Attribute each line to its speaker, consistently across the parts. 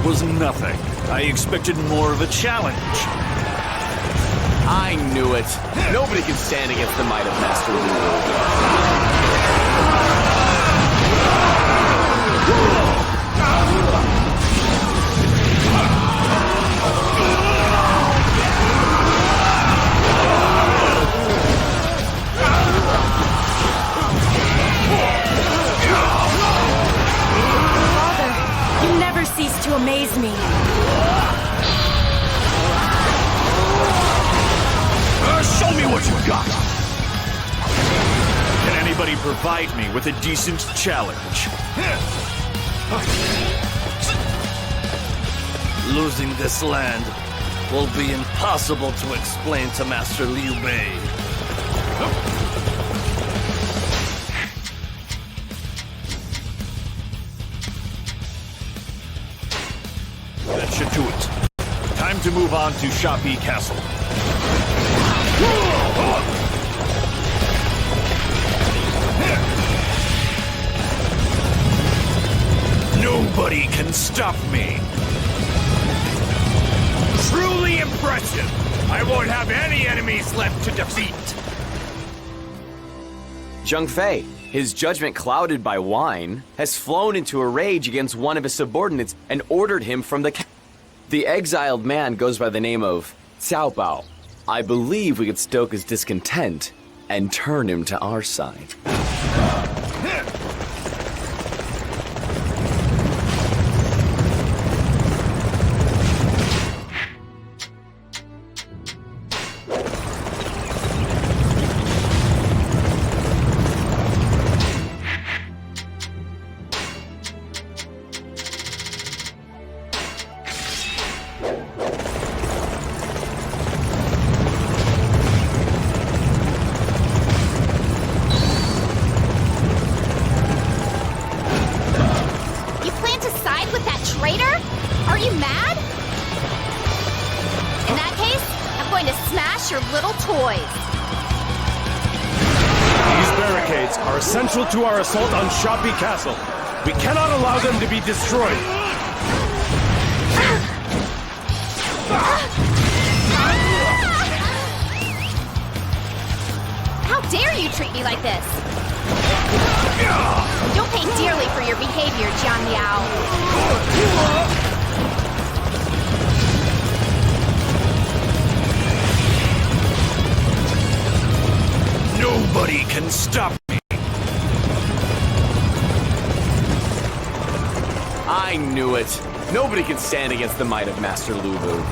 Speaker 1: was nothing. I expected more of a challenge.
Speaker 2: I knew it. Nobody can stand against the might of Master Lulu.
Speaker 3: You never cease to amaze me.
Speaker 1: Show me what you got! Can anybody provide me with a decent challenge?
Speaker 4: Losing this land will be impossible to explain to Master Liu Bei.
Speaker 1: That should do it. Time to move on to Shapi Castle. Nobody can stop me. Truly impressive. I won't have any enemies left to defeat.
Speaker 2: Zheng Fei, his judgment clouded by wine, has flown into a rage against one of his subordinates and ordered him from the The exiled man goes by the name of Xiao Bao. I believe we could stoke his discontent and turn him to our side.
Speaker 5: Essential to our assault on Shapi Castle. We cannot allow them to be destroyed.
Speaker 6: How dare you treat me like this? You'll pay dearly for your behavior, Jiang Liao.
Speaker 1: Nobody can stop me.
Speaker 2: I knew it. Nobody can stand against the might of Master Lulu.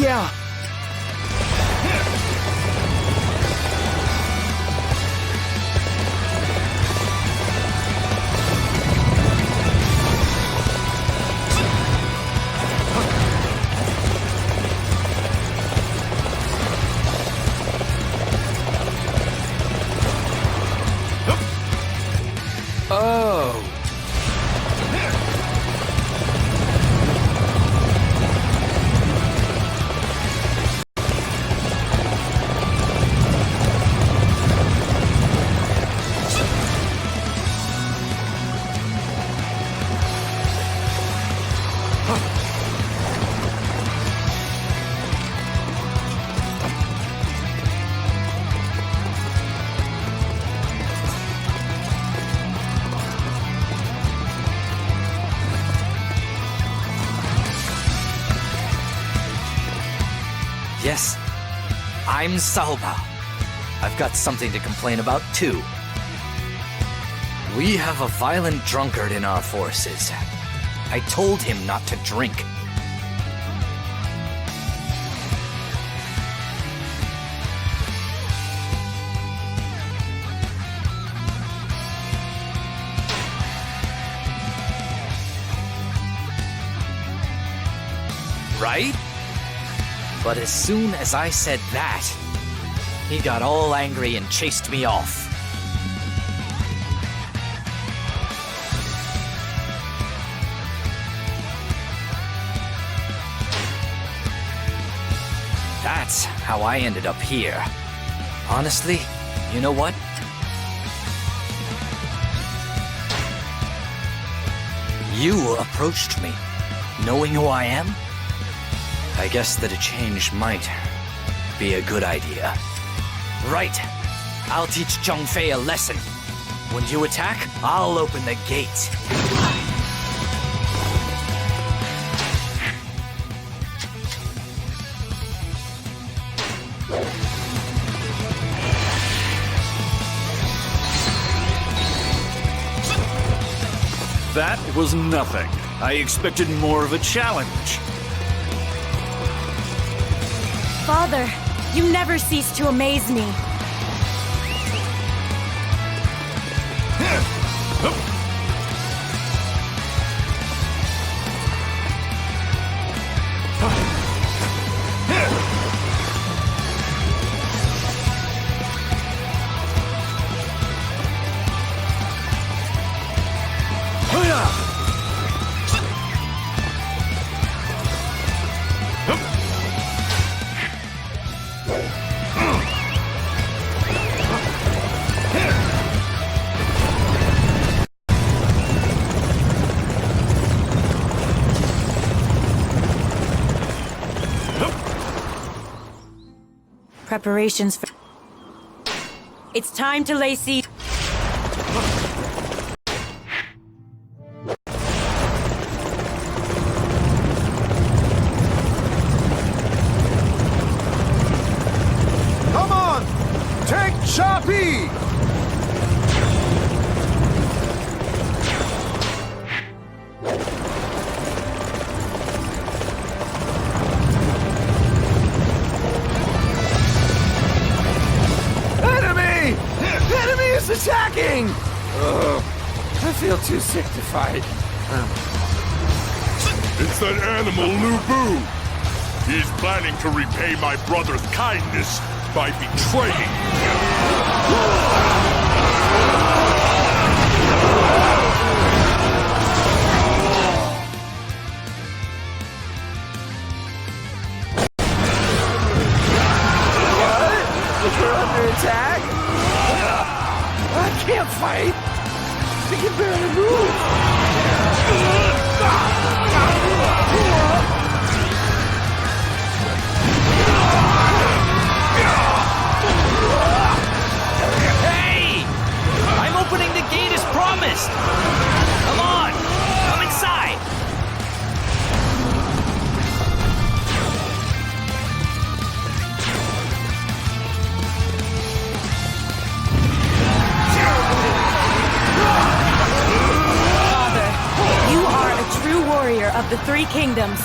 Speaker 2: Yeah.
Speaker 7: Yes, I'm Cao Bao. I've got something to complain about, too. We have a violent drunkard in our forces. I told him not to drink. Right? But as soon as I said that, he got all angry and chased me off. That's how I ended up here. Honestly, you know what? You approached me, knowing who I am? I guess that a change might be a good idea. Right. I'll teach Zhongfei a lesson. When you attack, I'll open the gate.
Speaker 1: That was nothing. I expected more of a challenge.
Speaker 3: Father, you never cease to amaze me. Preparations for... It's time to lay siege.
Speaker 5: Come on! Take Shapi!
Speaker 2: Attacking! I feel too sick to fight.
Speaker 8: It's that animal, Lu Bu. He's planning to repay my brother's kindness by betraying
Speaker 2: We're under attack? I can't fight! I can barely move!
Speaker 7: Hey! I'm opening the gate as promised! Come on! Come inside!
Speaker 3: You are a true warrior of the Three Kingdoms.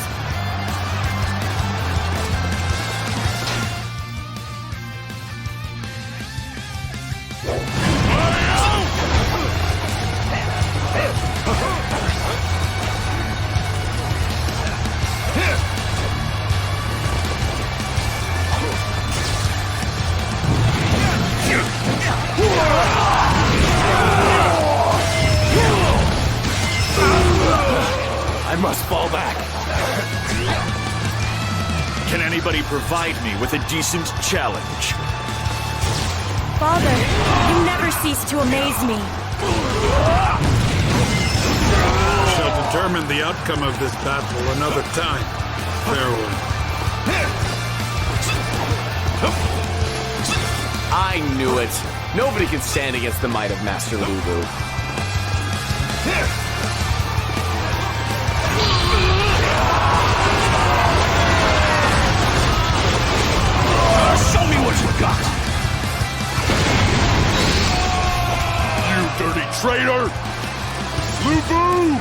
Speaker 1: I must fall back. Can anybody provide me with a decent challenge?
Speaker 3: Father, you never cease to amaze me.
Speaker 9: Shall determine the outcome of this battle another time. Farewell.
Speaker 2: I knew it. Nobody can stand against the might of Master Lu Bu.
Speaker 1: Show me what you got!
Speaker 8: you, dirty traitor! Lu Bu!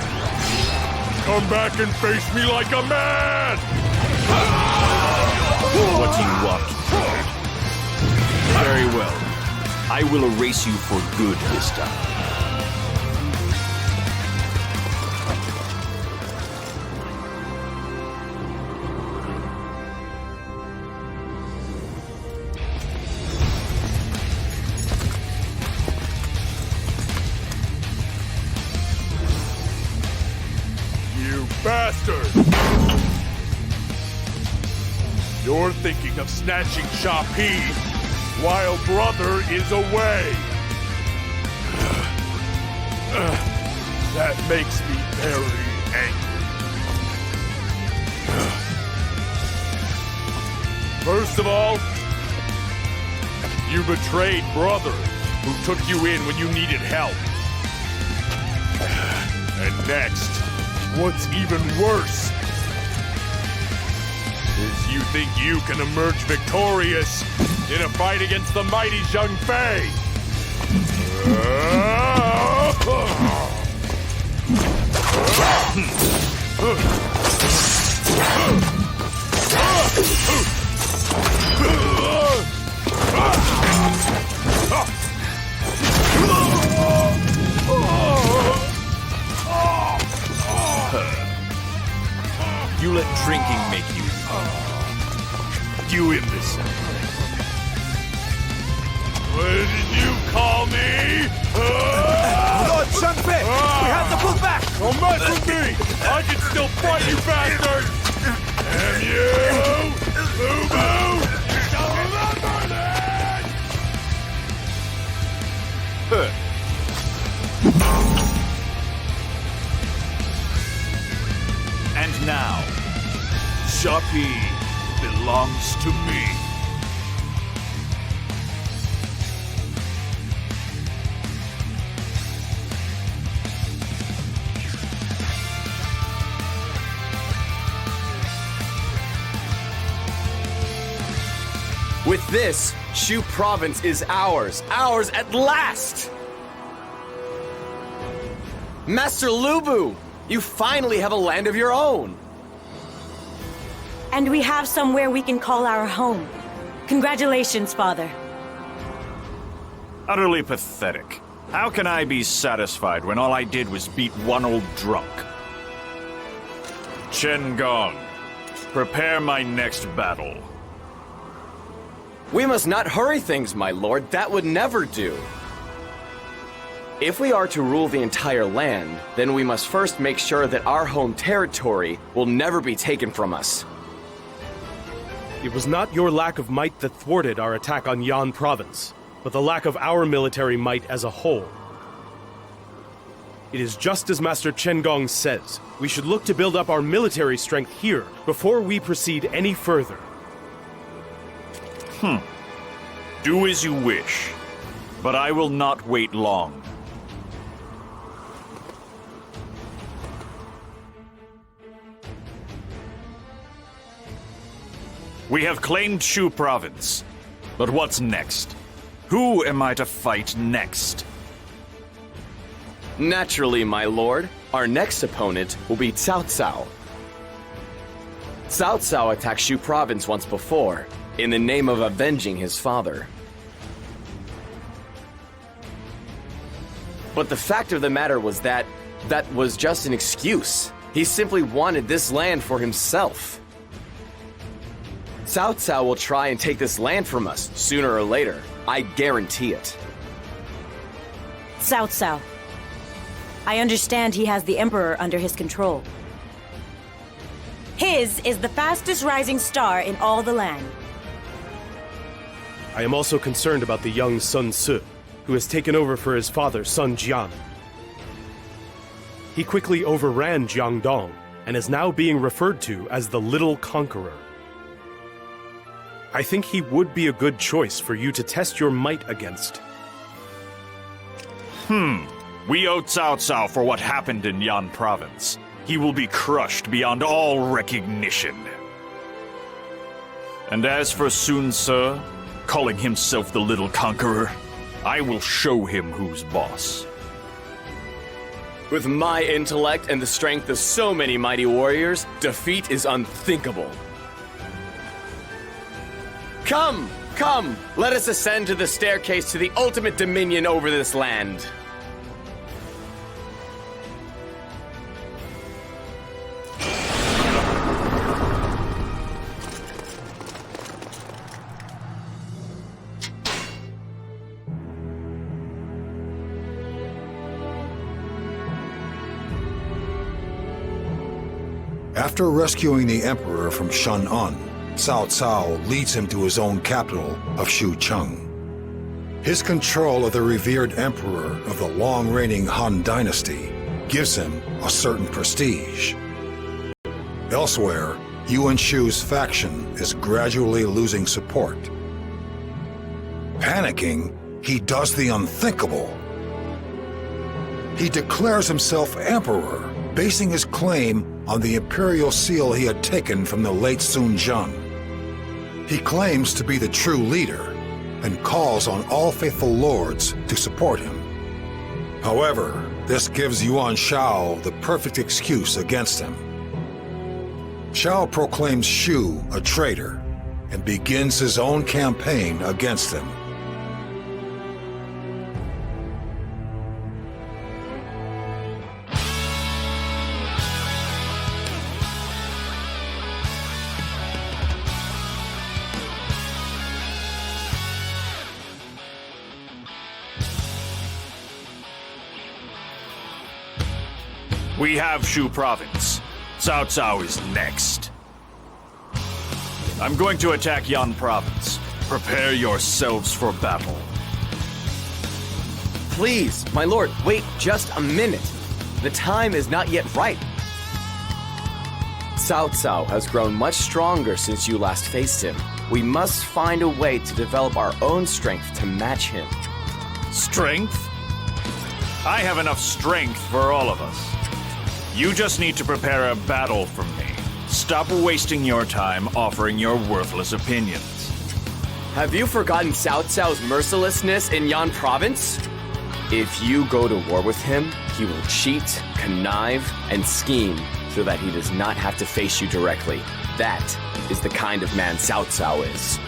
Speaker 8: Come back and face me like a man!
Speaker 1: What do you want? Very well. I will erase you for good this time.
Speaker 8: You bastard! You're thinking of snatching Shapi while brother is away. That makes me very angry. First of all, you betrayed brother who took you in when you needed help. And next, what's even worse is you think you can emerge victorious in a fight against the mighty Zhang Fei.
Speaker 1: You let drinking make you... You imbecile.
Speaker 8: What did you call me?
Speaker 5: Lord Shunfei! We have to pull back!
Speaker 8: Don't mess with me! I can still fight you bastard! And you! Boo-boo! Shall remember this!
Speaker 1: And now, Shoppy belongs to me.
Speaker 2: With this, Shu province is ours. Ours at last! Master Lubu, you finally have a land of your own.
Speaker 3: And we have somewhere we can call our home. Congratulations, Father.
Speaker 1: Utterly pathetic. How can I be satisfied when all I did was beat one old drunk? Chen Gong, prepare my next battle.
Speaker 2: We must not hurry things, my lord. That would never do. If we are to rule the entire land, then we must first make sure that our home territory will never be taken from us.
Speaker 5: It was not your lack of might that thwarted our attack on Yan province, but the lack of our military might as a whole. It is just as Master Chen Gong says. We should look to build up our military strength here before we proceed any further.
Speaker 1: Do as you wish, but I will not wait long. We have claimed Shu province, but what's next? Who am I to fight next?
Speaker 2: Naturally, my lord, our next opponent will be Cao Cao. Cao Cao attacked Shu province once before, in the name of avenging his father. But the fact of the matter was that was just an excuse. He simply wanted this land for himself. Cao Cao will try and take this land from us, sooner or later. I guarantee it.
Speaker 3: Cao Cao. I understand he has the Emperor under his control. His is the fastest rising star in all the land.
Speaker 5: I am also concerned about the young Sun Ce, who has taken over for his father, Sun Jian. He quickly overran Jiangdong and is now being referred to as the Little Conqueror. I think he would be a good choice for you to test your might against.
Speaker 1: We owe Cao Cao for what happened in Yan province. He will be crushed beyond all recognition. And as for Sun Ce, calling himself the Little Conqueror, I will show him who's boss.
Speaker 2: With my intellect and the strength of so many mighty warriors, defeat is unthinkable. Come, come, let us ascend to the staircase to the ultimate dominion over this land.
Speaker 10: After rescuing the Emperor from Shan'an, Cao Cao leads him to his own capital of Xucheng. His control of the revered Emperor of the long-reigning Han Dynasty gives him a certain prestige. Elsewhere, Yuan Shu's faction is gradually losing support. Panicking, he does the unthinkable. He declares himself emperor, basing his claim on the imperial seal he had taken from the late Sun Jian. He claims to be the true leader and calls on all faithful lords to support him. However, this gives Yuan Shao the perfect excuse against him. Shao proclaims Shu a traitor and begins his own campaign against him.
Speaker 1: We have Shu Province. Cao Cao is next. I'm going to attack Yan Province. Prepare yourselves for battle.
Speaker 2: Please, my lord, wait just a minute. The time is not yet ripe. Cao Cao has grown much stronger since you last faced him. We must find a way to develop our own strength to match him.
Speaker 1: Strength? I have enough strength for all of us. You just need to prepare a battle for me. Stop wasting your time offering your worthless opinions.
Speaker 2: Have you forgotten Cao Cao's mercilessness in Yan Province? If you go to war with him, he will cheat, connive, and scheme so that he does not have to face you directly. That is the kind of man Cao Cao is.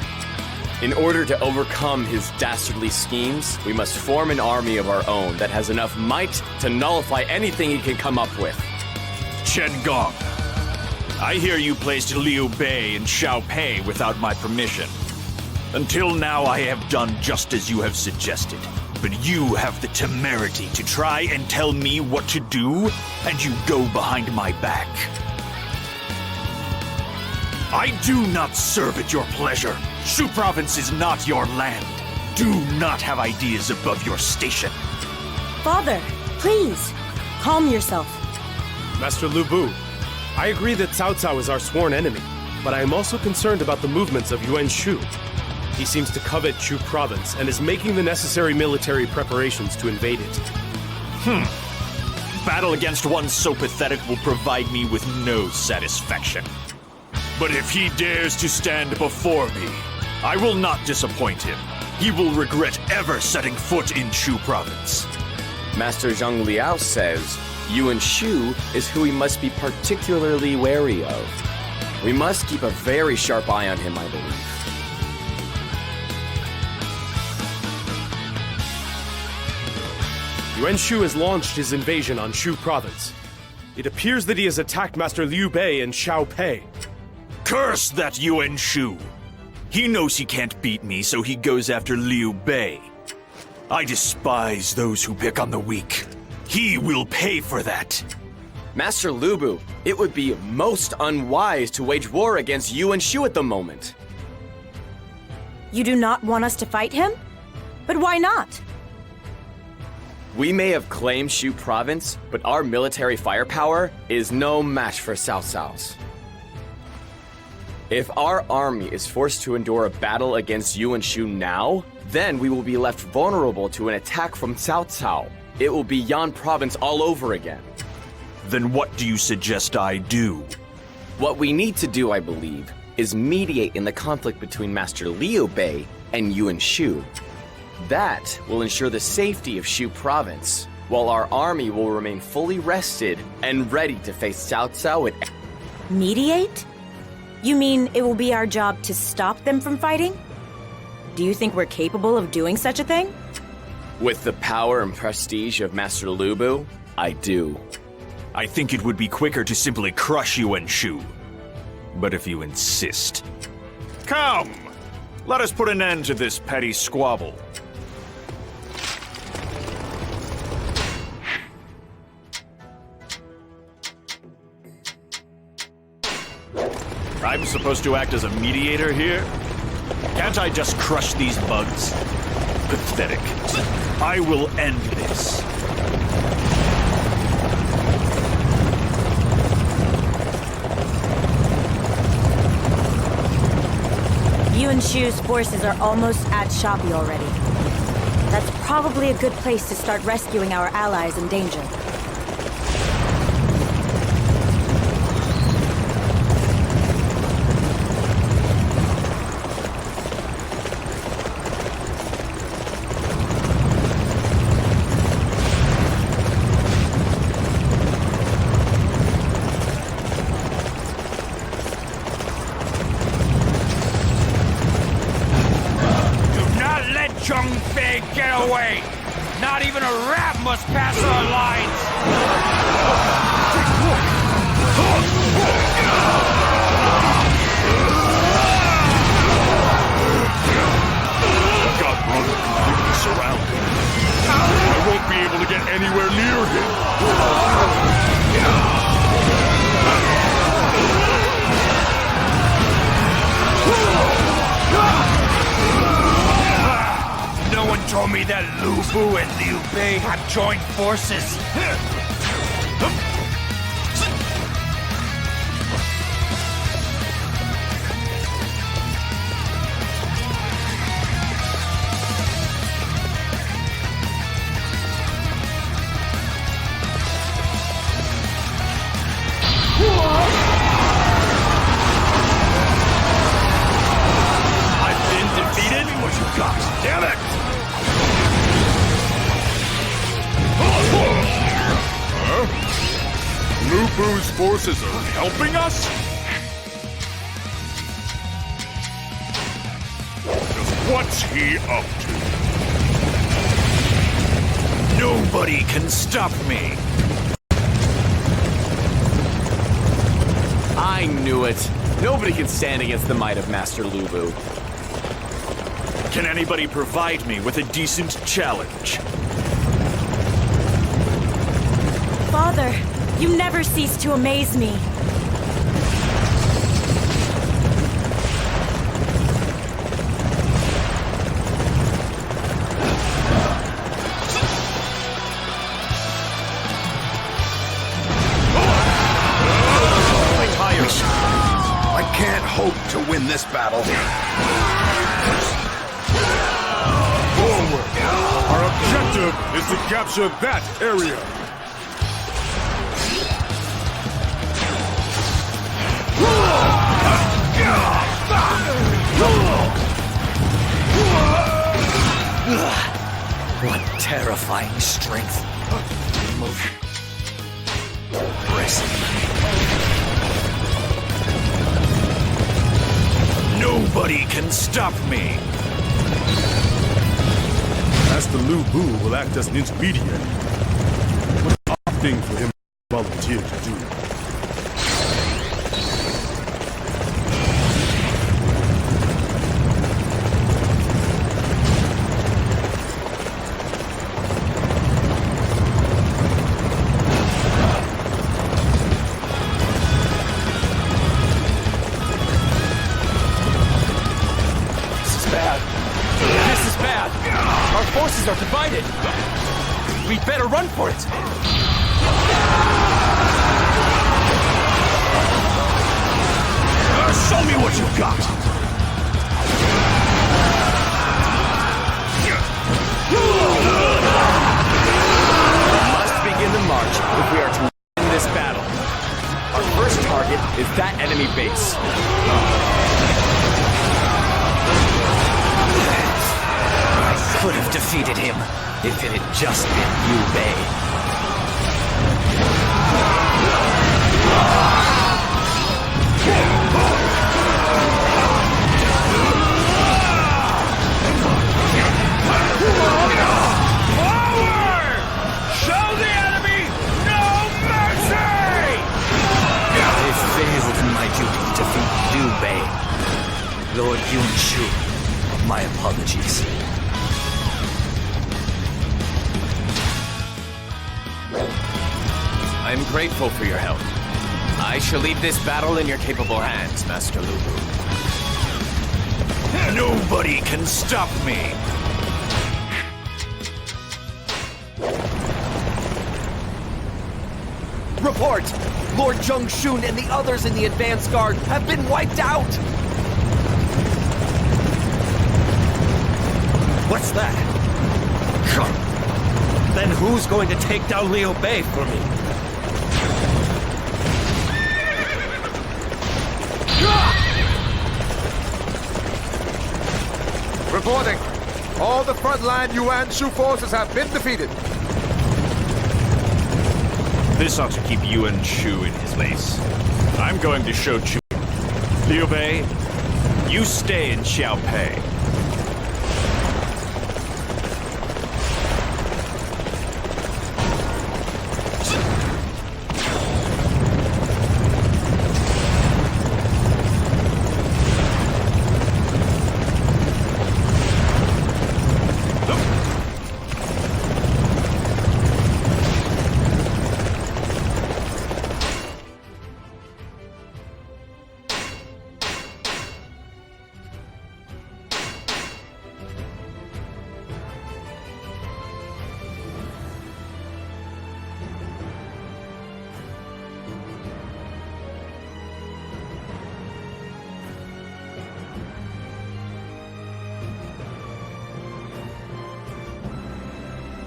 Speaker 2: In order to overcome his dastardly schemes, we must form an army of our own that has enough might to nullify anything he can come up with.
Speaker 1: Chen Gong, I hear you placed Liu Bei and Xiao Pei without my permission. Until now, I have done just as you have suggested. But you have the temerity to try and tell me what to do, and you go behind my back. I do not serve at your pleasure. Shu Province is not your land. Do not have ideas above your station.
Speaker 3: Father, please, calm yourself.
Speaker 5: Master Lu Bu, I agree that Cao Cao is our sworn enemy, but I am also concerned about the movements of Yuan Shu. He seems to covet Shu Province and is making the necessary military preparations to invade it.
Speaker 1: Battle against one so pathetic will provide me with no satisfaction. But if he dares to stand before me, I will not disappoint him. He will regret ever setting foot in Shu Province.
Speaker 2: Master Zhang Liao says Yuan Shu is who we must be particularly wary of. We must keep a very sharp eye on him, I believe.
Speaker 5: Yuan Shu has launched his invasion on Shu Province. It appears that he has attacked Master Liu Bei and Xiao Pei.
Speaker 1: Curse that Yuan Shu! He knows he can't beat me, so he goes after Liu Bei. I despise those who pick on the weak. He will pay for that.
Speaker 2: Master Lu Bu, it would be most unwise to wage war against Yuan Shu at the moment.
Speaker 3: You do not want us to fight him? But why not?
Speaker 2: We may have claimed Shu Province, but our military firepower is no match for Cao Cao's. If our army is forced to endure a battle against Yuan Shu now, then we will be left vulnerable to an attack from Cao Cao. It will be Yan Province all over again.
Speaker 1: Then what do you suggest I do?
Speaker 2: What we need to do, I believe, is mediate in the conflict between Master Liu Bei and Yuan Shu. That will ensure the safety of Shu Province, while our army will remain fully rested and ready to face Cao Cao at...
Speaker 3: Mediate? You mean it will be our job to stop them from fighting? Do you think we're capable of doing such a thing?
Speaker 2: With the power and prestige of Master Lu Bu, I do.
Speaker 1: I think it would be quicker to simply crush Yuan Shu. But if you insist... Come! Let us put an end to this petty squabble. I'm supposed to act as a mediator here? Can't I just crush these bugs? Pathetic. I will end this.
Speaker 3: Yuan Shu's forces are almost at Shabi already. That's probably a good place to start rescuing our allies in danger.
Speaker 1: Get away! Not even a rat must pass our lines!
Speaker 8: Got run completely surrounded. I won't be able to get anywhere near him.
Speaker 1: No one told me that Lu Bu and Liu Bei have joined forces. I've been defeated? What you got? Damn it!
Speaker 8: Lu Bu's forces are helping us? Just what's he up to?
Speaker 1: Nobody can stop me!
Speaker 2: I knew it. Nobody can stand against the might of Master Lu Bu.
Speaker 1: Can anybody provide me with a decent challenge?
Speaker 3: Father, you never cease to amaze me.
Speaker 8: My tires. I can't hope to win this battle. Forward! Our objective is to capture that area.
Speaker 7: What terrifying strength. Impressive.
Speaker 1: Nobody can stop me!
Speaker 8: Master Lu Bu will act as an intermediary. What an odd thing for him to volunteer to do.
Speaker 2: Are divided. We'd better run for it.
Speaker 1: Show me what you got.
Speaker 2: We must begin the march if we are to win this battle. Our first target is that enemy base.
Speaker 7: Could have defeated him if it had just been Liu Bei.
Speaker 1: Forward! Show the enemy no mercy!
Speaker 7: I failed in my duty to defeat Liu Bei. Lord Yuan Shu, my apologies.
Speaker 2: I'm grateful for your help. I shall leave this battle in your capable hands, Master Lu Bu.
Speaker 1: Nobody can stop me!
Speaker 2: Report! Lord Zheng Shun and the others in the advance guard have been wiped out!
Speaker 4: What's that? Then who's going to take down Liu Bei for me?
Speaker 11: Reporting. All the frontline Yuan Shu forces have been defeated.
Speaker 1: This ought to keep Yuan Shu in his place. I'm going to show Chu. Liu Bei, you stay in Xiaopei.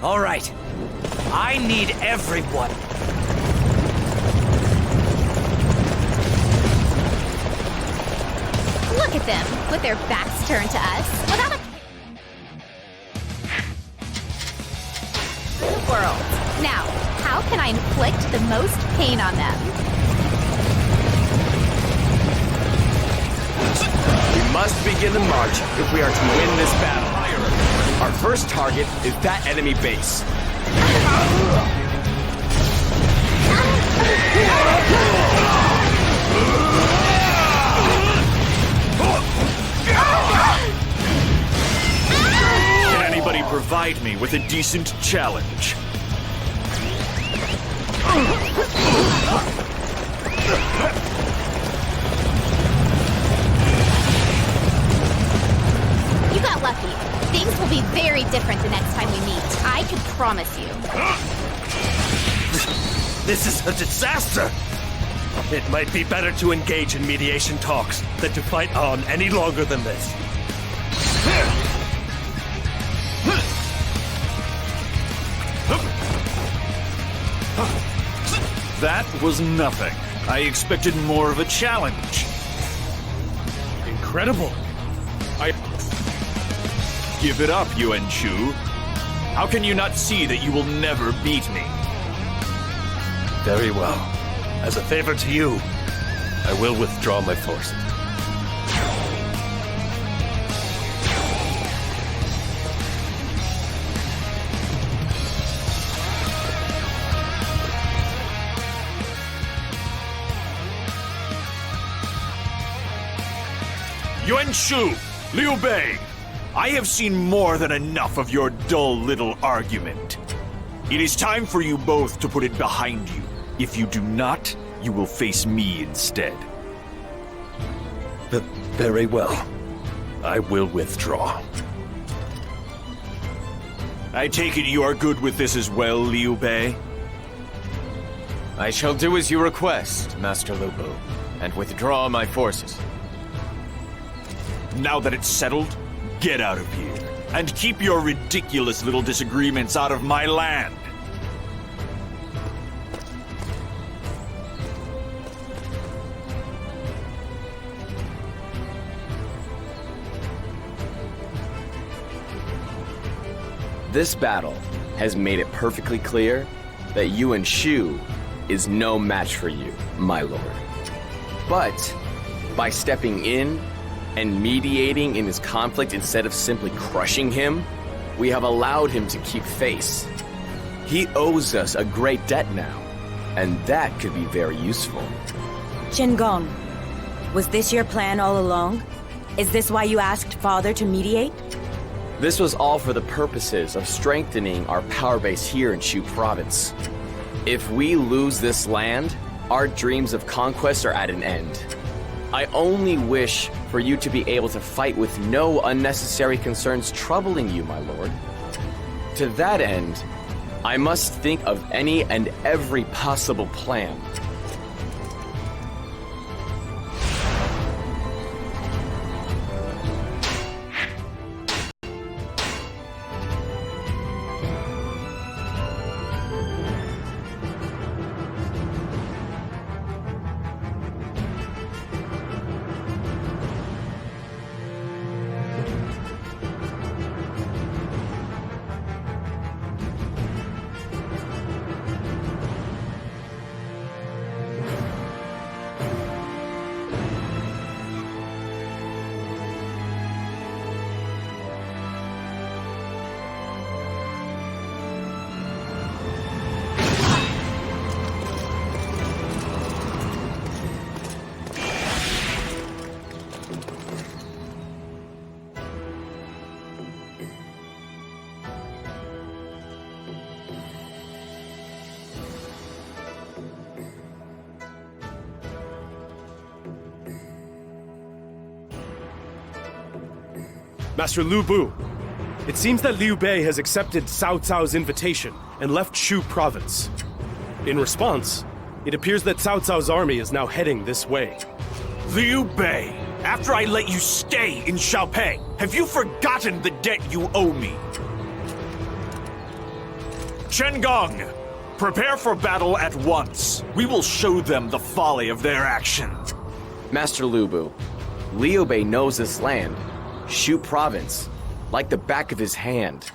Speaker 7: All right. I need everyone.
Speaker 6: Look at them, with their backs turned to us, without a world. Now, how can I inflict the most pain on them?
Speaker 2: We must begin the march if we are to win this battle. Our first target is that enemy base.
Speaker 1: Can anybody provide me with a decent challenge?
Speaker 6: You got lucky. Things will be very different the next time we meet. I can promise you.
Speaker 4: This is a disaster! It might be better to engage in mediation talks than to fight on any longer than this.
Speaker 1: That was nothing. I expected more of a challenge.
Speaker 5: Incredible.
Speaker 1: Give it up, Yuan Shu. How can you not see that you will never beat me?
Speaker 4: Very well. As a favor to you, I will withdraw my forces.
Speaker 1: Yuan Shu, Liu Bei, I have seen more than enough of your dull little argument. It is time for you both to put it behind you. If you do not, you will face me instead.
Speaker 4: Very well. I will withdraw.
Speaker 1: I take it you are good with this as well, Liu Bei?
Speaker 2: I shall do as you request, Master Lu Bu, and withdraw my forces.
Speaker 1: Now that it's settled, get out of here. And keep your ridiculous little disagreements out of my land.
Speaker 2: This battle has made it perfectly clear that Yuan Shu is no match for you, my lord. But by stepping in and mediating in his conflict instead of simply crushing him, we have allowed him to keep face. He owes us a great debt now, and that could be very useful.
Speaker 3: Gong, was this your plan all along? Is this why you asked Father to mediate?
Speaker 2: This was all for the purposes of strengthening our power base here in Shu Province. If we lose this land, our dreams of conquest are at an end. I only wish for you to be able to fight with no unnecessary concerns troubling you, my lord. To that end, I must think of any and every possible plan.
Speaker 5: Master Lu Bu, it seems that Liu Bei has accepted Cao Cao's invitation and left Shu province. In response, it appears that Cao Cao's army is now heading this way.
Speaker 1: Liu Bei, after I let you stay in Xiaopei, have you forgotten the debt you owe me? Chen Gong, prepare for battle at once. We will show them the folly of their actions.
Speaker 2: Master Lu Bu, Liu Bei knows this land, Shu province, like the back of his hand.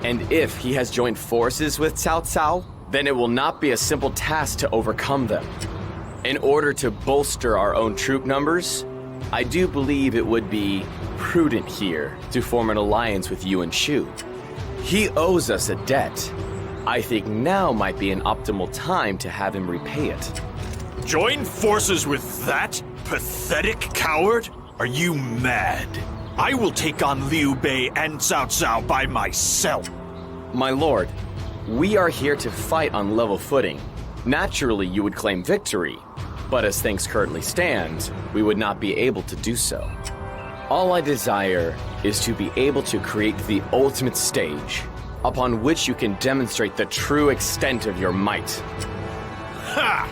Speaker 2: And if he has joined forces with Cao Cao, then it will not be a simple task to overcome them. In order to bolster our own troop numbers, I do believe it would be prudent here to form an alliance with Yuan Shu. He owes us a debt. I think now might be an optimal time to have him repay it.
Speaker 1: Join forces with that pathetic coward? Are you mad? I will take on Liu Bei and Cao Cao by myself.
Speaker 2: My lord, we are here to fight on level footing. Naturally, you would claim victory, but as things currently stand, we would not be able to do so. All I desire is to be able to create the ultimate stage, upon which you can demonstrate the true extent of your might.
Speaker 1: Ha!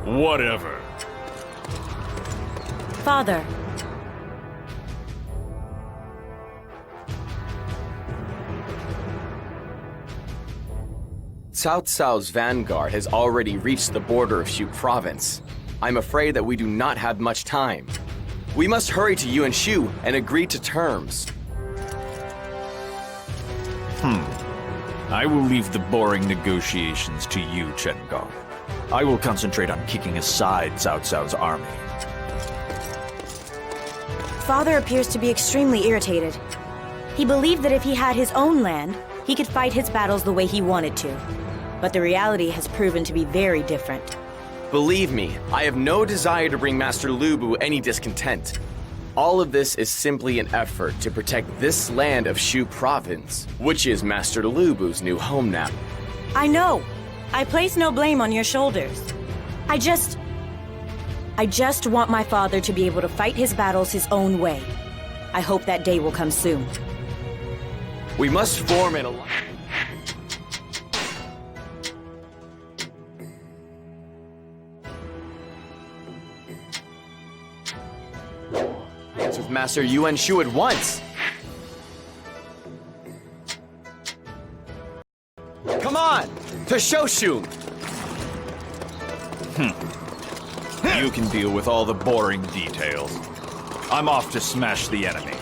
Speaker 1: Whatever.
Speaker 3: Father.
Speaker 2: Cao Cao's vanguard has already reached the border of Shu province. I'm afraid that we do not have much time. We must hurry to Yuan Shu and agree to terms.
Speaker 1: I will leave the boring negotiations to you, Chen Gong. I will concentrate on kicking aside Cao Cao's army.
Speaker 3: Father appears to be extremely irritated. He believed that if he had his own land, he could fight his battles the way he wanted to. But the reality has proven to be very different.
Speaker 2: Believe me, I have no desire to bring Master Lu Bu any discontent. All of this is simply an effort to protect this land of Shu province, which is Master Lu Bu's new home now.
Speaker 3: I know. I place no blame on your shoulders. I just want my father to be able to fight his battles his own way. I hope that day will come soon.
Speaker 2: We must form an alliance with Master Yuan Shu at once. Come on, to Shoshun.
Speaker 1: You can deal with all the boring details. I'm off to smash the enemy.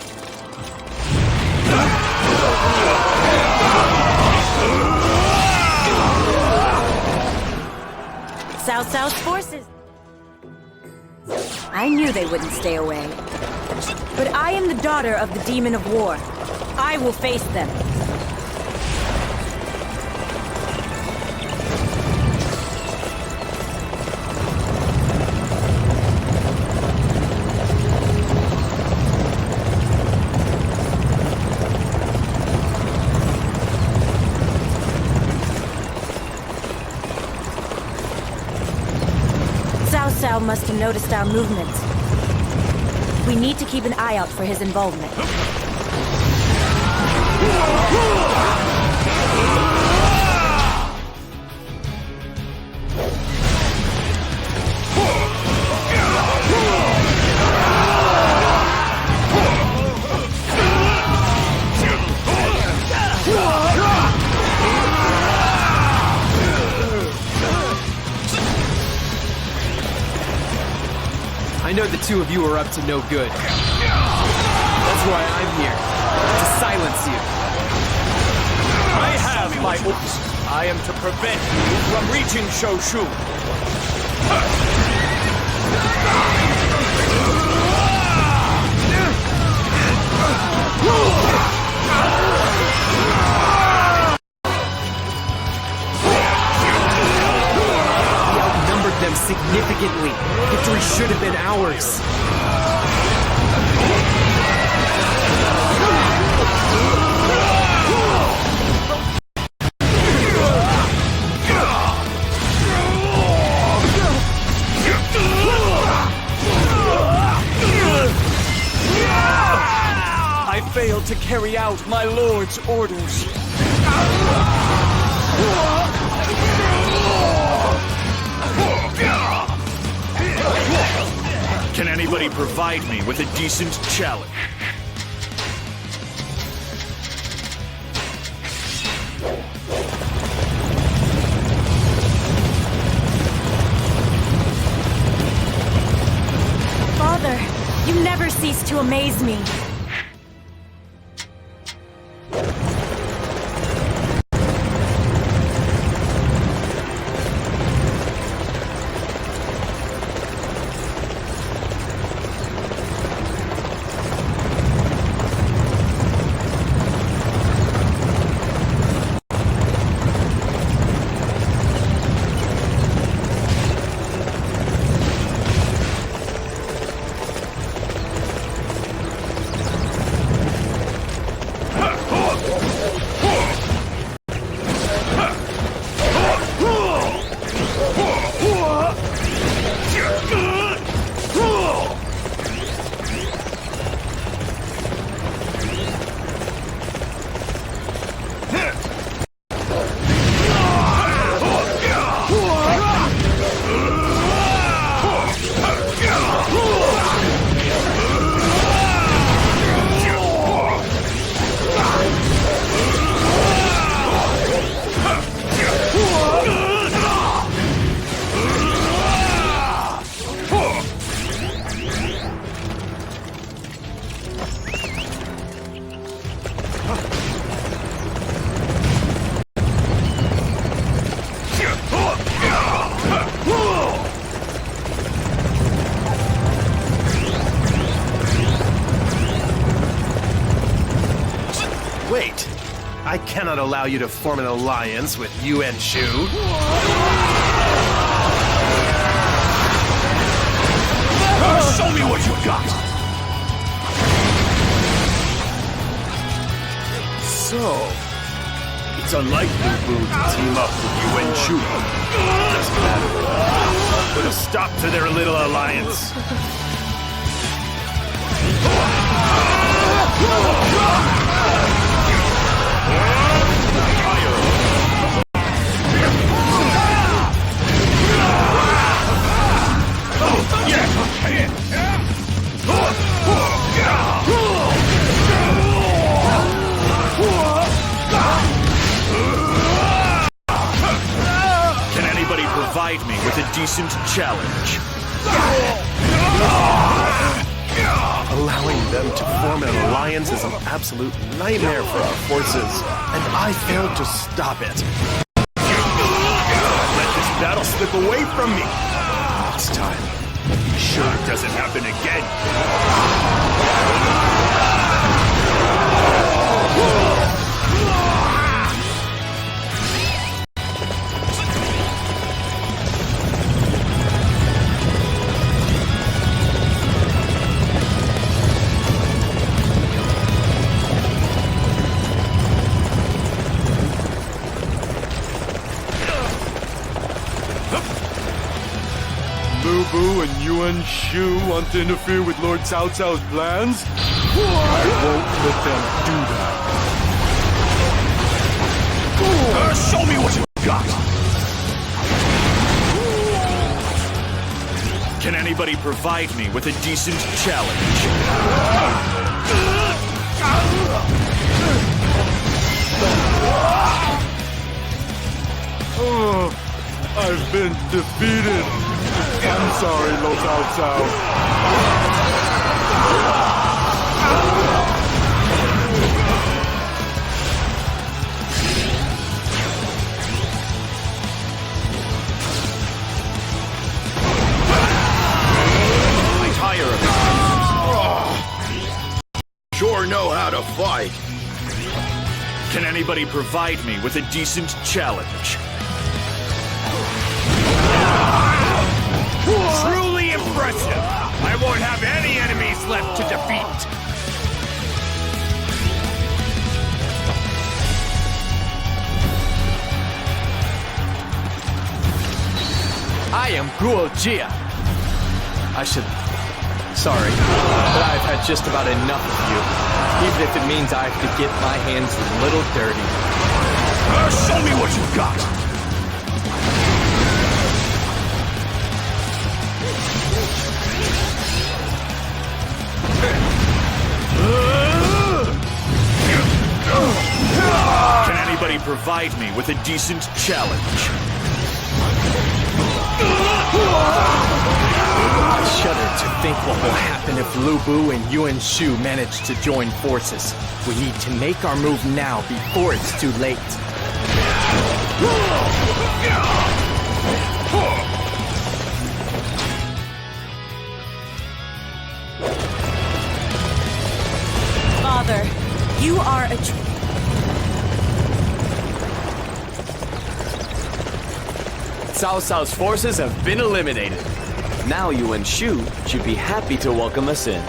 Speaker 3: Cao Cao's forces. I knew they wouldn't stay away. But I am the daughter of the Demon of War. I will face them. Cao Cao must have noticed our movements. We need to keep an eye out for his involvement.
Speaker 12: I know the two of you are up to no good. That's why I'm here, to silence you.
Speaker 1: I have my orders. I am to prevent you from reaching Shoshu.
Speaker 12: We outnumbered them significantly. Victory should have been ours.
Speaker 13: failed to carry out my lord's orders.
Speaker 1: Can anybody provide me with a decent challenge?
Speaker 3: Father, you never cease to amaze me.
Speaker 5: Wait, I cannot allow you to form an alliance with Yuan Shu.
Speaker 1: Show me what you got!
Speaker 5: So, it's unlike Lu Bu to team up with Yuan Shu. Doesn't matter. Put a stop to their little alliance.
Speaker 1: Can anybody provide me with a decent challenge?
Speaker 5: Allowing them to form an alliance is an absolute nightmare for our forces, and I failed to stop it.
Speaker 1: Let this battle slip away from me!
Speaker 5: This time,
Speaker 1: Be sure it doesn't happen again!
Speaker 9: Lu Bu and Yuan Shu want to interfere with Lord Cao Cao's plans? I won't let them do that.
Speaker 1: Show me what you got! Can anybody provide me with a decent challenge?
Speaker 9: Oh, I've been defeated. I'm sorry, Lord Cao Cao.
Speaker 1: I tire of it.
Speaker 8: Sure know how to fight.
Speaker 1: Can anybody provide me with a decent challenge?
Speaker 4: Truly impressive! I won't have any enemies left to defeat!
Speaker 12: I am Guo Jia. Sorry, but I've had just about enough of you. Even if it means I have to get my hands a little dirty.
Speaker 1: Show me what you've got! Can anybody provide me with a decent challenge?
Speaker 12: I shudder to think what will happen if Lu Bu and Yuan Shu manage to join forces. We need to make our move now before it's too late.
Speaker 3: Father, you are a
Speaker 2: Cao Cao's forces have been eliminated. Now Yuan Shu should be happy to welcome us in.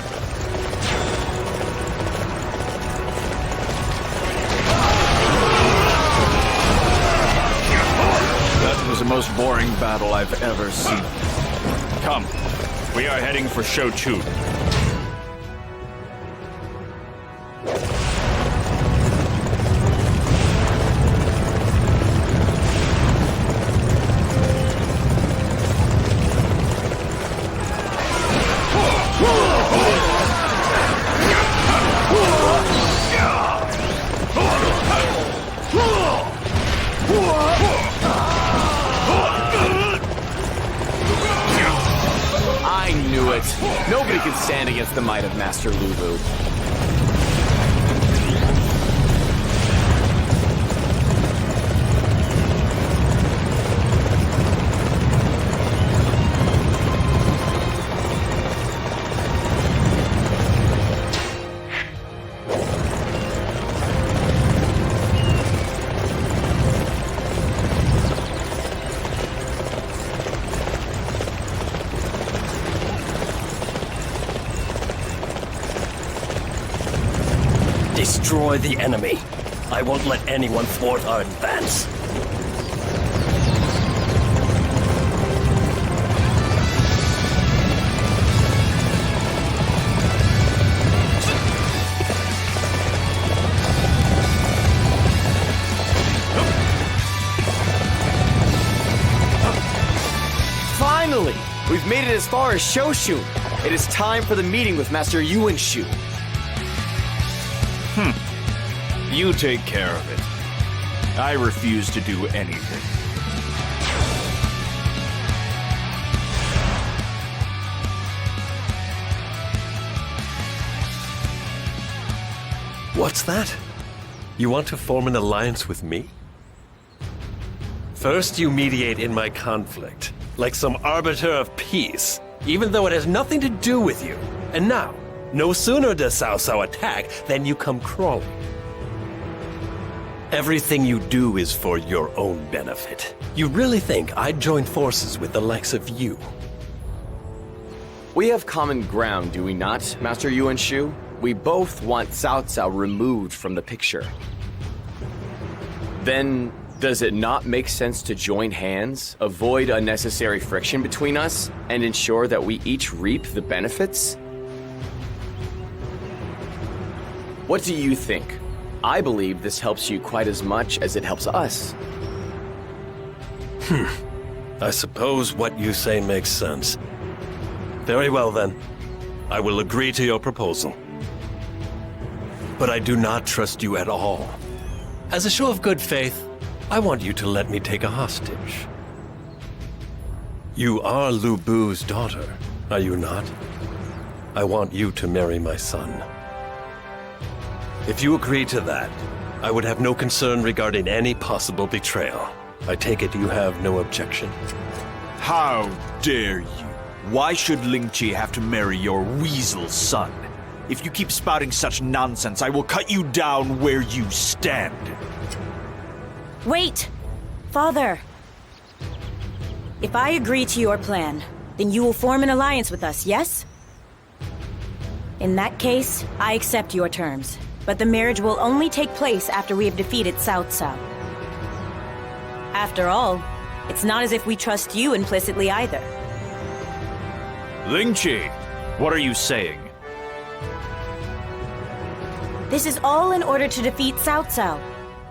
Speaker 1: That was the most boring battle I've ever seen. Come, we are heading for Shochu.
Speaker 2: I knew it. Nobody can stand against the might of Master Lu Bu.
Speaker 4: Destroy the enemy. I won't let anyone thwart our advance.
Speaker 2: Finally! We've made it as far as Shoshun. It is time for the meeting with Master Yuan Shu.
Speaker 1: You take care of it. I refuse to do anything.
Speaker 4: What's that? You want to form an alliance with me? First, you mediate in my conflict, like some arbiter of peace, even though it has nothing to do with you. And now, no sooner does Cao Cao attack than you come crawling. Everything you do is for your own benefit. You really think I'd join forces with the likes of you?
Speaker 2: We have common ground, do we not, Master Yuan Shu? We both want Cao Cao removed from the picture. Then, does it not make sense to join hands, avoid unnecessary friction between us, and ensure that we each reap the benefits? What do you think? I believe this helps you quite as much as it helps us.
Speaker 4: I suppose what you say makes sense. Very well then. I will agree to your proposal. But I do not trust you at all. As a show of good faith, I want you to let me take a hostage. You are Lu Bu's daughter, are you not? I want you to marry my son. If you agree to that, I would have no concern regarding any possible betrayal. I take it you have no objection.
Speaker 1: How dare you? Why should Ling Qi have to marry your weasel son? If you keep spouting such nonsense, I will cut you down where you stand.
Speaker 3: Wait! Father! If I agree to your plan, then you will form an alliance with us, yes? In that case, I accept your terms. But the marriage will only take place after we have defeated Cao Cao. After all, it's not as if we trust you implicitly either.
Speaker 1: Ling Qi, what are you saying?
Speaker 3: This is all in order to defeat Cao Cao.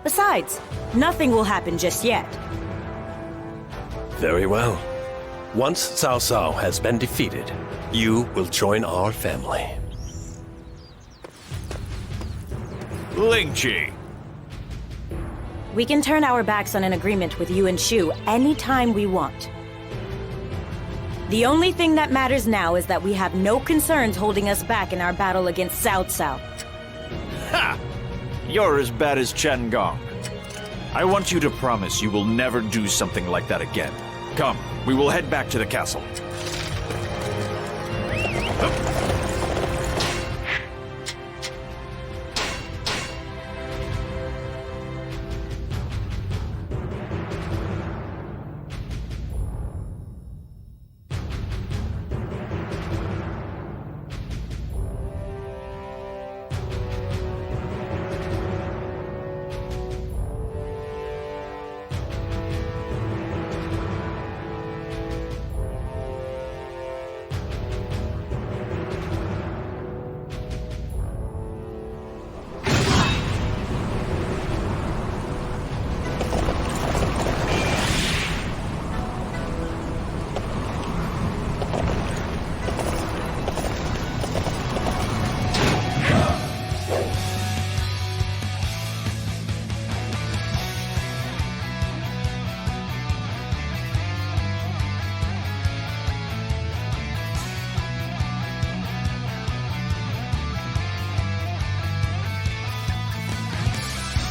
Speaker 3: Besides, nothing will happen just yet.
Speaker 4: Very well. Once Cao Cao has been defeated, you will join our family.
Speaker 1: Lingqi,
Speaker 3: We can turn our backs on an agreement with Yuan Shu anytime we want. The only thing that matters now is that we have no concerns holding us back in our battle against Cao Cao.
Speaker 1: ha! You're as bad as Chen Gong. I want you to promise you will never do something like that again. Come, we will head back to the castle.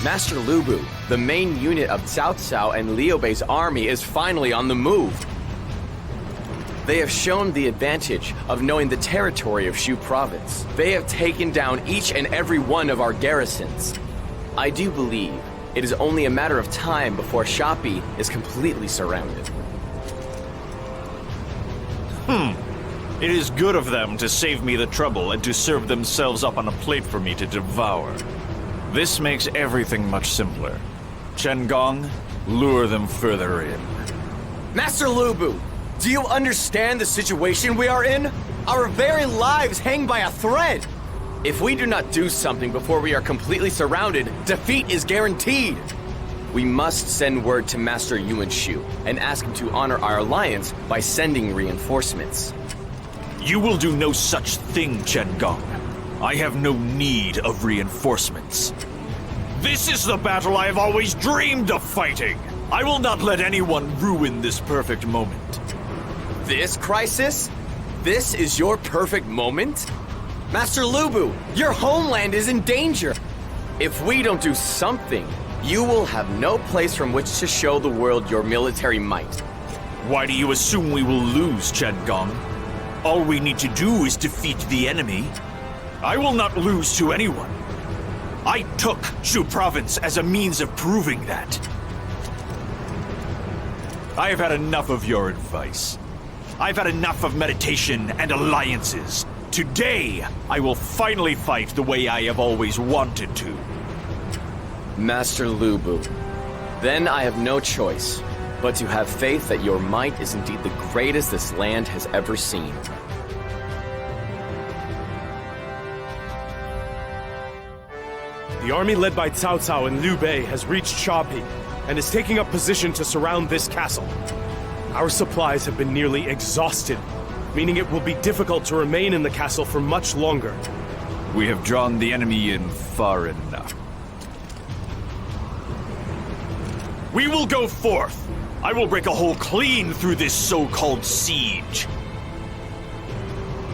Speaker 2: Master Lu Bu, the main unit of Cao Cao and Liu Bei's army, is finally on the move. They have shown the advantage of knowing the territory of Shu province. They have taken down each and every one of our garrisons. I do believe it is only a matter of time before Shapi is completely surrounded.
Speaker 1: It is good of them to save me the trouble and to serve themselves up on a plate for me to devour. This makes everything much simpler. Chen Gong, lure them further in.
Speaker 2: Master Lu Bu, do you understand the situation we are in? Our very lives hang by a thread. If we do not do something before we are completely surrounded, defeat is guaranteed. We must send word to Master Yuan Shu and ask him to honor our alliance by sending reinforcements.
Speaker 1: You will do no such thing, Chen Gong. I have no need of reinforcements. This is the battle I have always dreamed of fighting. I will not let anyone ruin this perfect moment.
Speaker 2: This crisis? This is your perfect moment? Master Lu Bu, your homeland is in danger. If we don't do something, you will have no place from which to show the world your military might.
Speaker 1: Why do you assume we will lose, Chen Gong? All we need to do is defeat the enemy. I will not lose to anyone. I took Shu province as a means of proving that. I have had enough of your advice. I've had enough of meditation and alliances. Today, I will finally fight the way I have always wanted to.
Speaker 2: Master Lu Bu, then I have no choice but to have faith that your might is indeed the greatest this land has ever seen.
Speaker 5: The army led by Cao Cao and Liu Bei has reached Shapi and is taking up position to surround this castle. Our supplies have been nearly exhausted, meaning it will be difficult to remain in the castle for much longer.
Speaker 1: We have drawn the enemy in far enough. We will go forth. I will break a hole clean through this so-called siege.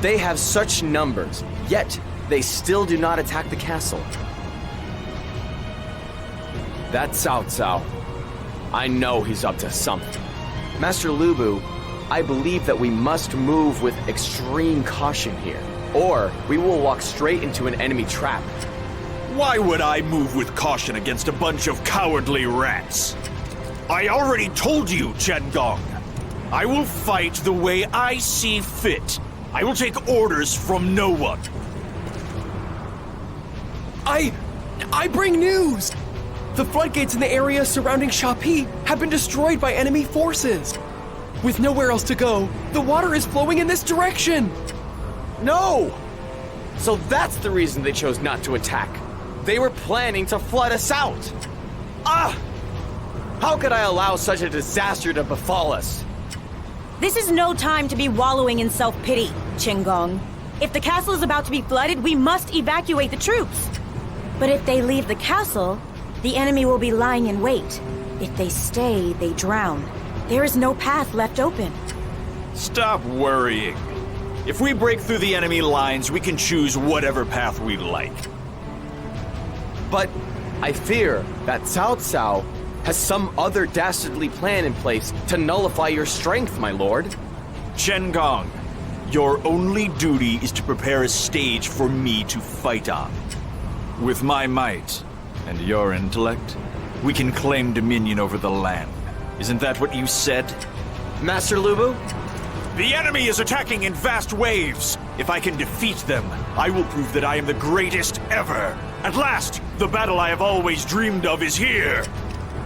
Speaker 2: They have such numbers, yet they still do not attack the castle. That Cao Cao, I know he's up to something. Master Lu Bu, I believe that we must move with extreme caution here, or we will walk straight into an enemy trap.
Speaker 1: Why would I move with caution against a bunch of cowardly rats? I already told you, Chen Gong. I will fight the way I see fit. I will take orders from no one.
Speaker 12: I bring news! The floodgates in the area surrounding Shapi have been destroyed by enemy forces. With nowhere else to go, the water is flowing in this direction.
Speaker 2: No! So that's the reason they chose not to attack. They were planning to flood us out! Ah! How could I allow such a disaster to befall us?
Speaker 3: This is no time to be wallowing in self-pity, Qinggong. If the castle is about to be flooded, we must evacuate the troops. But if they leave the castle, the enemy will be lying in wait. If they stay, they drown. There is no path left open.
Speaker 1: Stop worrying. If we break through the enemy lines, we can choose whatever path we like.
Speaker 2: But I fear that Cao Cao has some other dastardly plan in place to nullify your strength, my lord.
Speaker 1: Chen Gong, your only duty is to prepare a stage for me to fight on. With my might and your intellect, we can claim dominion over the land. Isn't that what you said?
Speaker 2: Master Lu Bu?
Speaker 1: The enemy is attacking in vast waves. If I can defeat them, I will prove that I am the greatest ever. At last, the battle I have always dreamed of is here.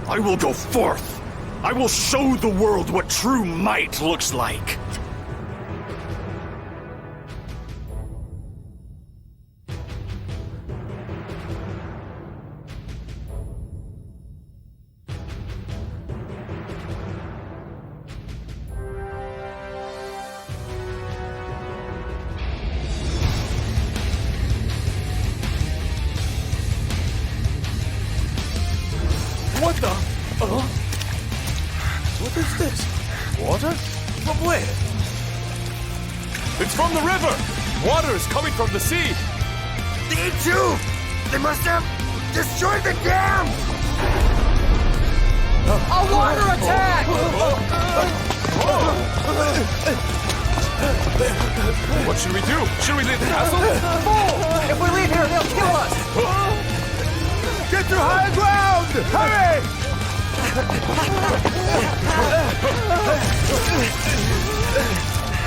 Speaker 1: I will go forth. I will show the world what true might looks like.
Speaker 8: What the? What is this? Water? From where?
Speaker 5: It's from the river! Water is coming from the sea!
Speaker 11: They too! They must have destroyed the dam!
Speaker 12: A water attack!
Speaker 5: What should we do? Should we leave the castle?
Speaker 12: Fool! If we leave here, they'll kill us!
Speaker 11: Get to high ground! Hurry!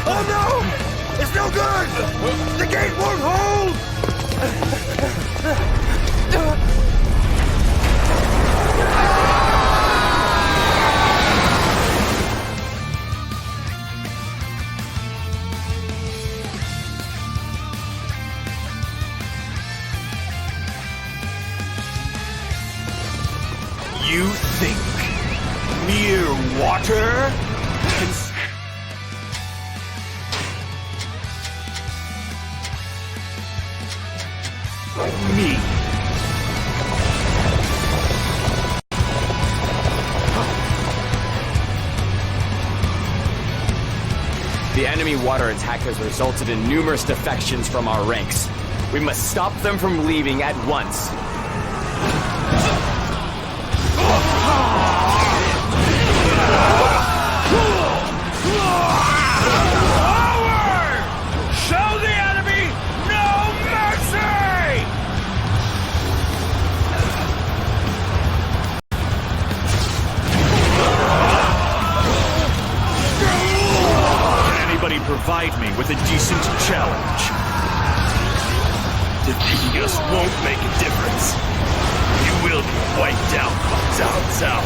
Speaker 11: Oh no! It's no good! The gate won't hold!
Speaker 1: You think mere water can... Me.
Speaker 2: The enemy water attack has resulted in numerous defections from our ranks. We must stop them from leaving at once.
Speaker 1: Show the enemy no mercy! Can anybody provide me with a decent challenge? Defeating us won't make a difference. You will be wiped out, Cao Cao.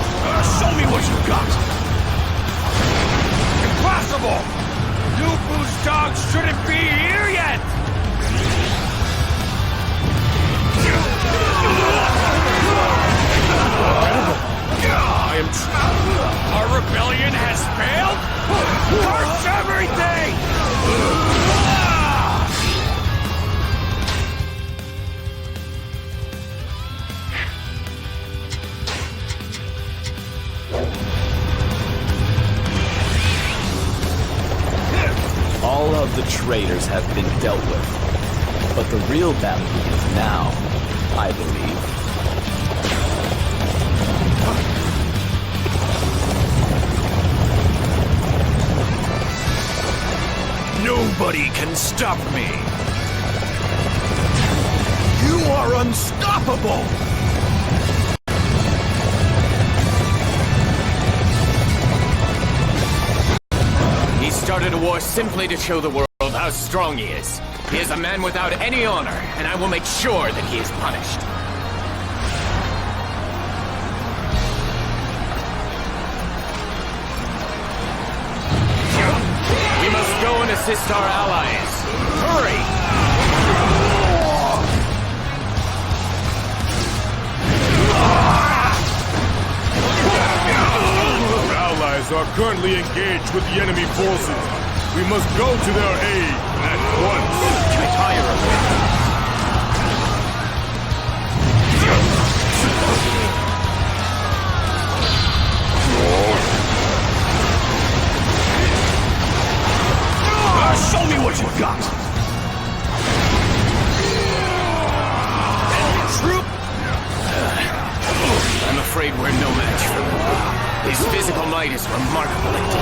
Speaker 1: Show me what you got. Impossible! Lu Bu's dogs shouldn't be here yet! I am trapped. Our rebellion has failed? Curse everything!
Speaker 2: All of the traitors have been dealt with, but the real battle begins now, I believe.
Speaker 1: Nobody can stop me!
Speaker 11: You are unstoppable!
Speaker 2: He started a war simply to show the world how strong he is. He is a man without any honor, and I will make sure that he is punished. We must go and assist our allies. Hurry!
Speaker 9: actively engaged with the enemy forces. We must go to their aid at once.
Speaker 7: Retire a bit.
Speaker 1: Show me what you've got!
Speaker 7: Troop! I'm afraid we're no match for him. His physical might is remarkable indeed.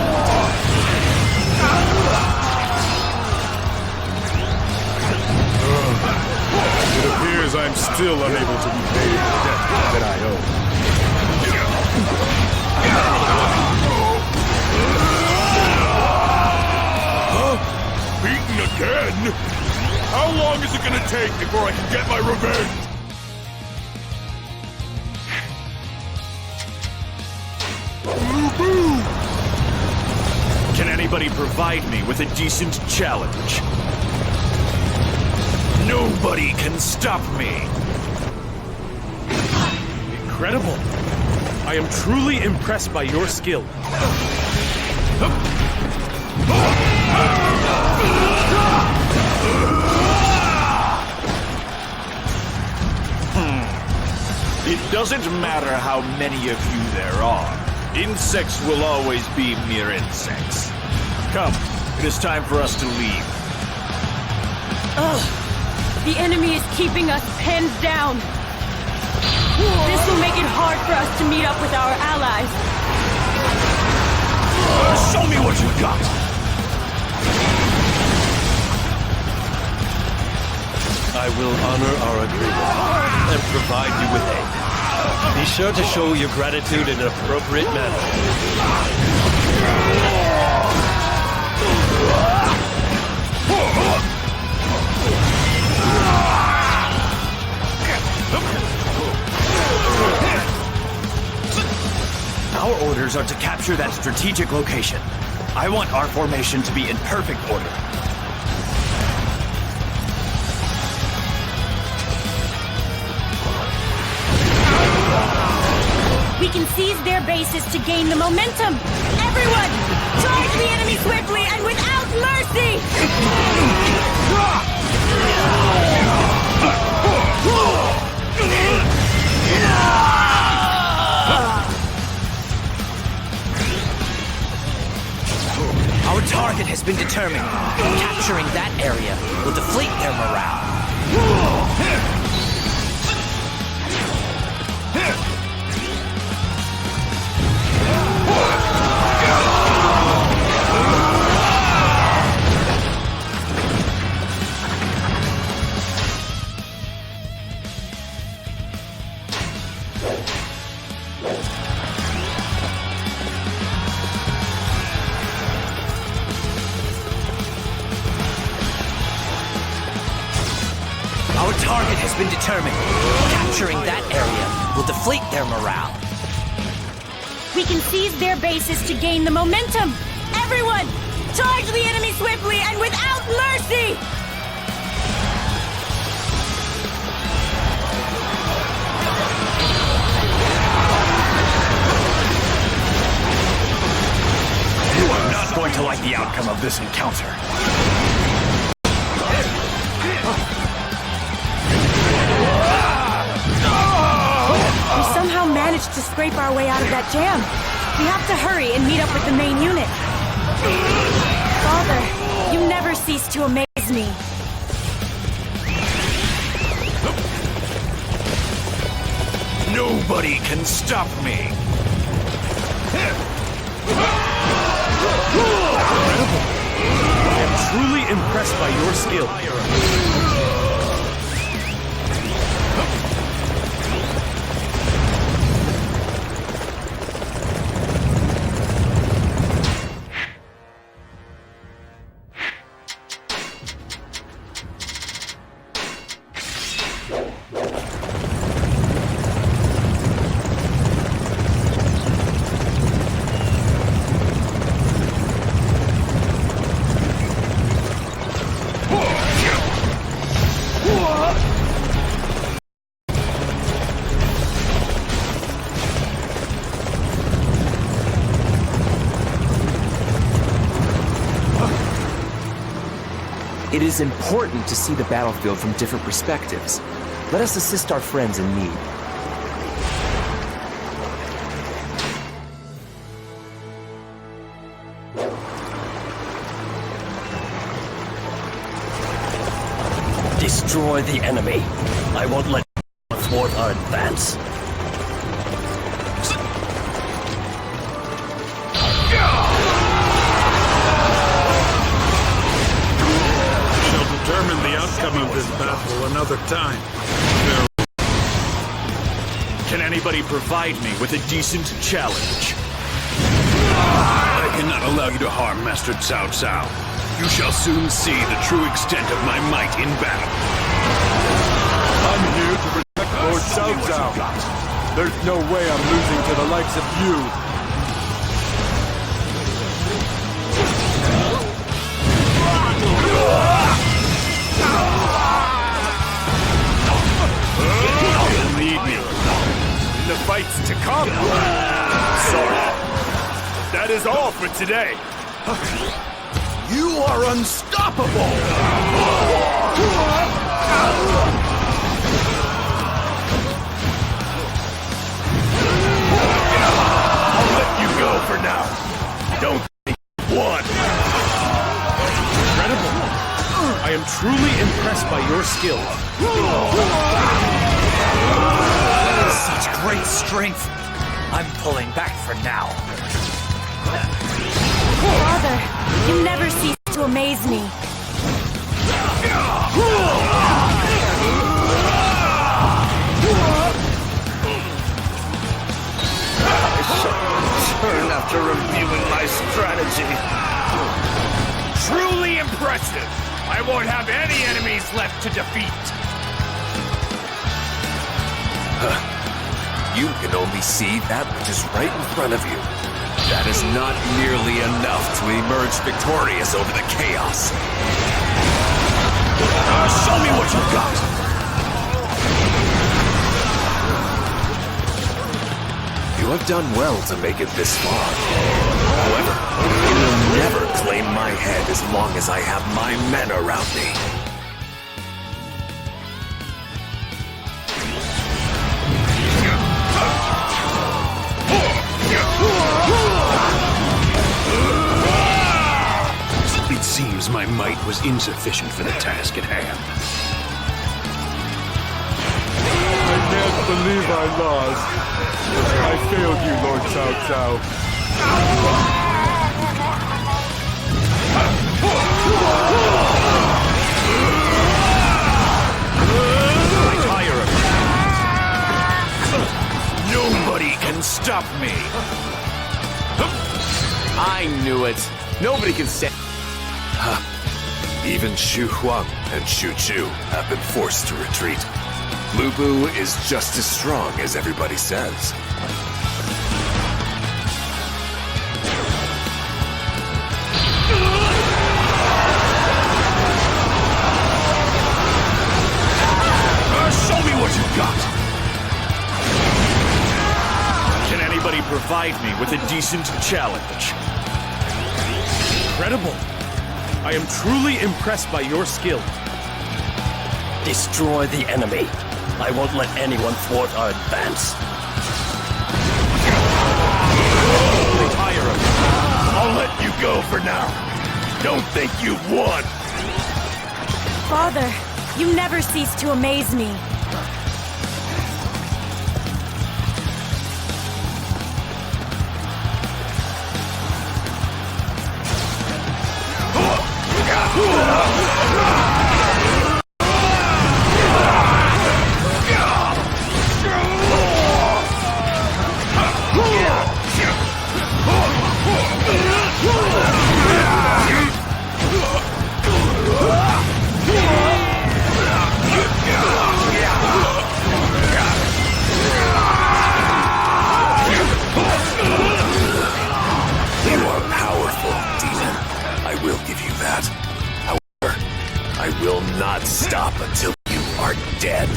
Speaker 9: It appears I'm still unable to repay the debt that I owe.
Speaker 8: Beaten again? How long is it gonna take before I can get my revenge? Lubu!
Speaker 1: Can anybody provide me with a decent challenge? Nobody can stop me!
Speaker 5: Incredible. I am truly impressed by your skill.
Speaker 1: It doesn't matter how many of you there are. Insects will always be mere insects. Come, it is time for us to leave.
Speaker 3: Ugh! The enemy is keeping us pinned down. This will make it hard for us to meet up with our allies.
Speaker 1: Show me what you've got!
Speaker 4: I will honor our agreement and provide you with aid. Be sure to show your gratitude in an appropriate manner.
Speaker 7: Our orders are to capture that strategic location. I want our formation to be in perfect order.
Speaker 3: We can seize their bases to gain the momentum. Everyone, charge the enemy swiftly and without mercy!
Speaker 7: Our target has been determined. Capturing that area will deflate their morale. Our target has been determined. Capturing that area will deflate their morale.
Speaker 3: We can seize their bases to gain the momentum. Everyone, charge the enemy swiftly and without mercy!
Speaker 7: You are not going to like the outcome of this encounter.
Speaker 3: We somehow managed to scrape our way out of that jam. We have to hurry and meet up with the main unit. Father, you never cease to amaze me.
Speaker 1: Nobody can stop me!
Speaker 5: Incredible. I am truly impressed by your skill.
Speaker 14: is important to see the battlefield from different perspectives. Let us assist our friends in need.
Speaker 7: Destroy the enemy. I won't let thwart our advance.
Speaker 8: Determine the outcome of this battle another time.
Speaker 1: Can anybody provide me with a decent challenge?
Speaker 8: I cannot allow you to harm Master Cao Cao. You shall soon see the true extent of my might in battle.
Speaker 9: I'm here to protect Lord Cao Cao. There's no way I'm losing to the likes of you.
Speaker 1: You'll need me in the fights to come. Sorry. That is all for today.
Speaker 8: You are unstoppable! I'll let you go for now. Don't think you won.
Speaker 5: Incredible. I am truly impressed by your skill.
Speaker 7: Such great strength. I'm pulling back for now.
Speaker 3: Father, you never cease to amaze me.
Speaker 8: I shall return after reviewing my strategy.
Speaker 1: Truly impressive. I won't have any enemies left to defeat.
Speaker 15: You can only see that which is right in front of you. That is not nearly enough to emerge victorious over the chaos.
Speaker 8: Show me what you got!
Speaker 15: You have done well to make it this far. However, you will never claim my head as long as I have my men around me.
Speaker 8: It seems my might was insufficient for the task at hand.
Speaker 9: I can't believe I lost. I failed you, Lord Cao Cao.
Speaker 1: I tire of you. Nobody can stop me.
Speaker 2: I knew it. Nobody can stand.
Speaker 15: Even Xu Huang and Xu Chu have been forced to retreat. Lu Bu is just as strong as everybody says.
Speaker 8: Show me what you got!
Speaker 1: Can anybody provide me with a decent challenge?
Speaker 5: Incredible. I am truly impressed by your skill.
Speaker 7: Destroy the enemy. I won't let anyone thwart our advance.
Speaker 8: Retire of you. I'll let you go for now. Don't think you've won.
Speaker 3: Father, you never cease to amaze me.
Speaker 15: Stop until you are dead.
Speaker 1: You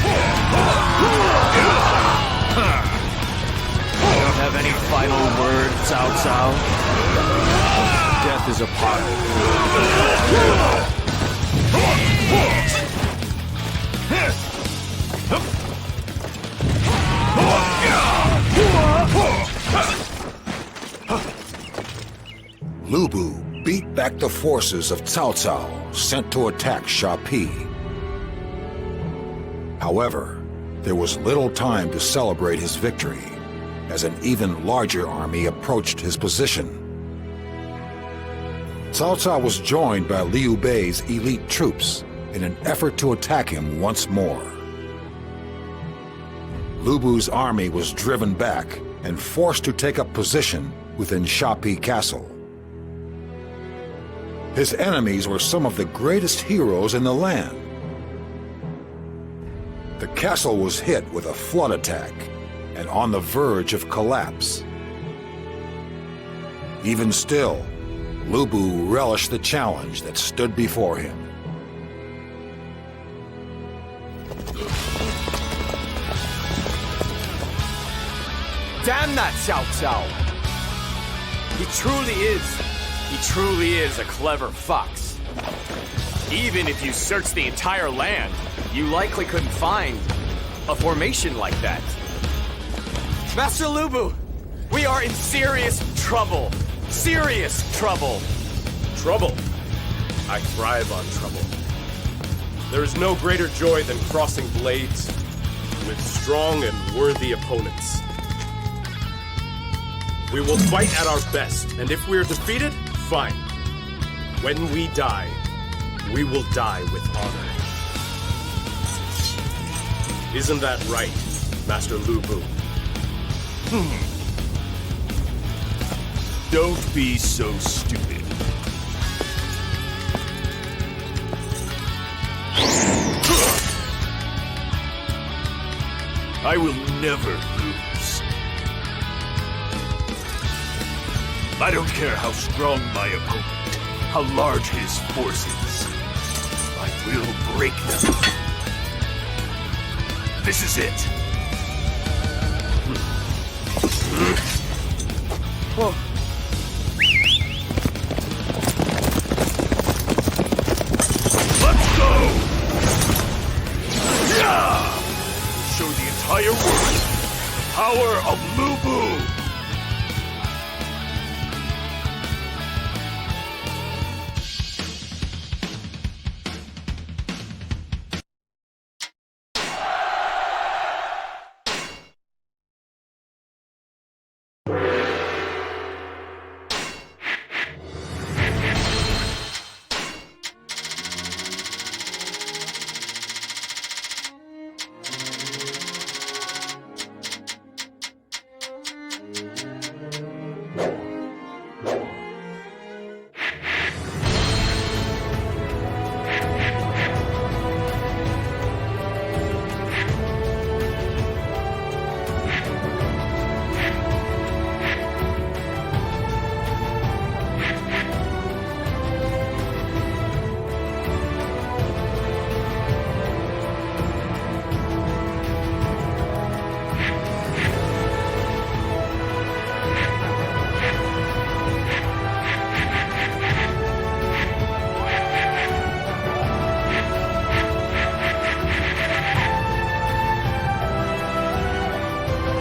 Speaker 1: don't have any final word, Cao Cao? Death is upon you.
Speaker 10: Lu Bu beat back the forces of Cao Cao sent to attack Sha Pi. However, there was little time to celebrate his victory, as an even larger army approached his position. Cao Cao was joined by Liu Bei's elite troops in an effort to attack him once more. Lu Bu's army was driven back and forced to take up position within Sha Pi Castle. His enemies were some of the greatest heroes in the land. The castle was hit with a flood attack and on the verge of collapse. Even still, Lu Bu relished the challenge that stood before him.
Speaker 2: Damn that Cao Cao! He truly is a clever fox. Even if you search the entire land, you likely couldn't find a formation like that. Master Lu Bu, we are in serious trouble. Serious trouble.
Speaker 5: Trouble? I thrive on trouble. There is no greater joy than crossing blades with strong and worthy opponents. We will fight at our best, and if we are defeated, fine. When we die, we will die with honor. Isn't that right, Master Lu Bu?
Speaker 1: Don't be so stupid. I will never lose. I don't care how strong my opponent, how large his forces. I will break them. This is it.
Speaker 2: Whoa.
Speaker 1: Let's go! Yeah! Show the entire world the power of Lu Bu!